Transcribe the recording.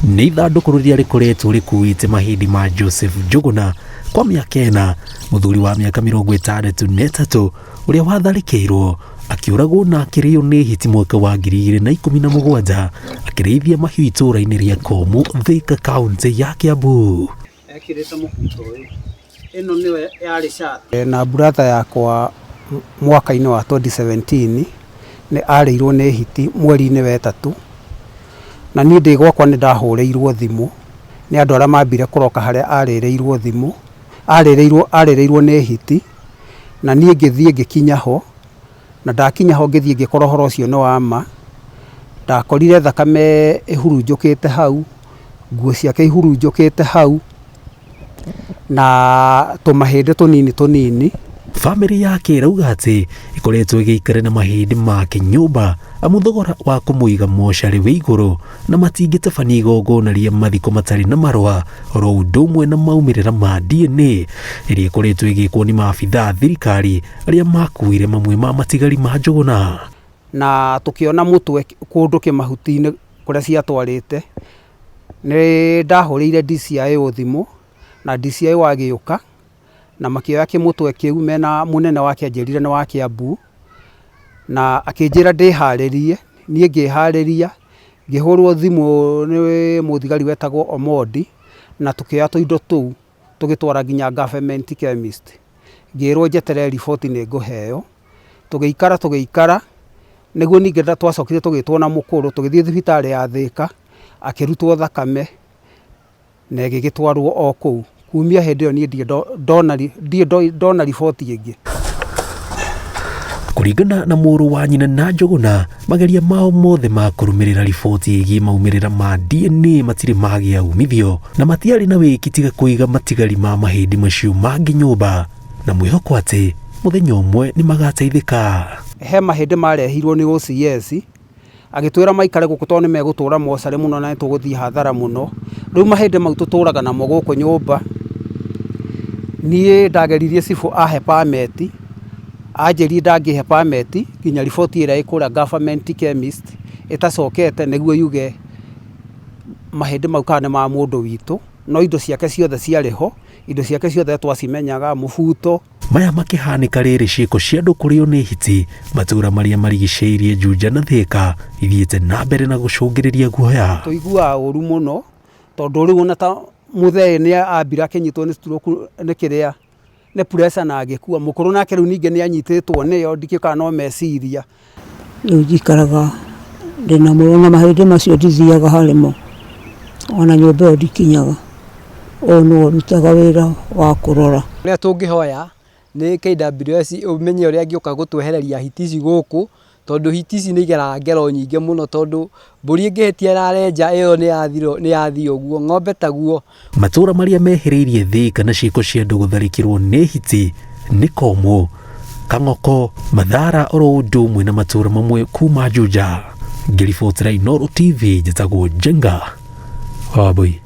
Nĩ ithandũkũ rĩrĩa rĩkoretwo rĩkuĩte mahĩndĩ ma Joseph Njuguna kwa mĩaka ĩna, mũthuri wa mĩaka 63 ũrĩa watharĩkĩirwo akĩũragwo na akĩrĩo nĩ hiti mwaka wa 2017 akĩrĩithia mahiũ itũũra-inĩ rĩa Komu, Thika, kaunti ya Kiambu. Ekĩrĩte mũbuto ũyũ, ĩno nĩwe yarĩ cati. Na brother yakwa mwaka-inĩ wa 2017 nĩ arĩirwo nĩ hiti mweri-inĩ wa 3, na niĩ ndĩ gwakwa nĩ ndahũrĩirwo thimũ nĩ andũ arĩa mambire kũroka harĩa arĩrĩirwo thimũ, arĩrĩirwo nĩ hiti, na niĩ ngĩthiĩ ngĩkinya ho, na ndakinya ho ngĩthiĩ ngĩkora ũhoro ũcio nĩ wa ma. Ndakorire thakame ĩhurunjũkĩte hau, nguo ciake ihurunjũkĩte hau, na tũmahĩndĩ tũnini. Famĩlĩ yake ĩrauga atĩ ĩkoretwo ĩgĩikara na mahĩndĩ make nyũmba amu thogora wa kũmũiga mocarĩ wĩ igũrũ na matingĩtabania igongona rĩa mathiko matarĩ na marũa, oro ũndũ ũmwe na maumĩrĩra ma DNA ĩrĩa ĩkoretwo ĩgĩkwo nĩ maabithaa thirikari arĩa makuire mamwe ma matigari ma Njuguna. Na tũkĩona mũtwe kũndũ kĩmahuti-inĩ kũrĩa ciatwarĩte, nĩ ndahũrĩire DCI thimũ na DCI wagĩũka na makĩoya kĩmũtwe kĩu mena mũnene wake anjĩrire nĩ wa Kiambu, na akĩnjĩra ndĩharĩrie. Niĩ ngĩharĩria, ngĩhũrwo thimũ nĩ mũthigari wetagwo Omondi, na tũkĩoya tũindo tũu tũgĩtwara nginya government chemist, ngĩrwo njeterere riboti nĩ ngũheo. Tũgĩikara nĩguo ningĩ twacokire tũgĩtwo na mũkũrũ, tũgĩthiĩ thibitarĩ ya Thika, akĩrutwo thakame na ĩgĩgĩtwarwo o kũu. Kumia hĩndĩ ĩyo niĩ ndona riboti ĩngĩ. Kũringana na mũrũ wa nyina na Njuguna, mageria mao mothe ma kũrũmĩrĩra riboti ĩgiĩ maumĩrĩra ma DNA matirĩ magĩa umithio, na matiarĩ na wĩki tiga kũiga matigari ma mahĩndĩ macio mangĩ nyũmba, na mwĩhoko atĩ mũthenya ũmwe nĩ magateithĩka. He mahĩndĩ marehirwo nĩ OCS, agĩtwĩra maikare gũkũ tondũ nĩ megũtũũra mocarĩ mũno na nĩtũgũthiĩ hathara mũno. Rĩu mahĩndĩ mau tũtũũraga namo gũkũ nyũmba. Niĩ ndageririe cibũ ahe pameti, anjĩrire ndangĩhe pameti nginya riboti ĩrĩa ĩkũrĩa government chemist ĩtacokete nĩguo yuge mahĩndĩ mau kana nĩ ma mũndũ witũ. No indo ciake ciothe ciarĩ ho, indo ciake ciothe twacimenyaga, mũbuto. Maya makĩhanĩka rĩrĩ ciĩko cia andũ kũrĩo nĩ hiti, matũũra marĩa marigicĩirie Juja na Thika ithiĩte na mbere na gũcũngĩrĩria guoya. Tũiguaga ũru mũno tondũ rĩu ona ta mũthee nĩ ambire akĩnyitwo nĩ stroke nĩ pressure na agĩkua. Mũkũrũ nake rĩu ningĩ nĩ anyitĩtwo nĩyo, ndikĩũka no meciria. Rĩu njikaraga ndĩna mũrũ na mahĩndĩ macio ndithiaga harĩ mo, ona nyũmba ĩyo ndikinyaga. Ũyũ nĩwe ũrutaga wĩra wa kũrora. Ũrĩa tũngĩhoya nĩ KWS ũmenye ũrĩa angĩũka gũtwehereria hiti ici gũkũ, tondũ hiti ici nĩ igeraga ngero nyingĩ mũno, tondũ mbũri ĩngĩhĩtia ĩrarenja ĩyo nĩ yathio ũguo, ng'ombe taguo. Matũũra marĩa mehĩrĩirie Thika na ciĩko cia andũ gũtharĩkĩrwo nĩ hiti nĩ Komu, Kang'oko, Mathara, oro ũndũ ũmwe na matũũra mamwe kuma Juja. Ngĩribotera Inooro TV, njĩtagwo Njenga Wambui.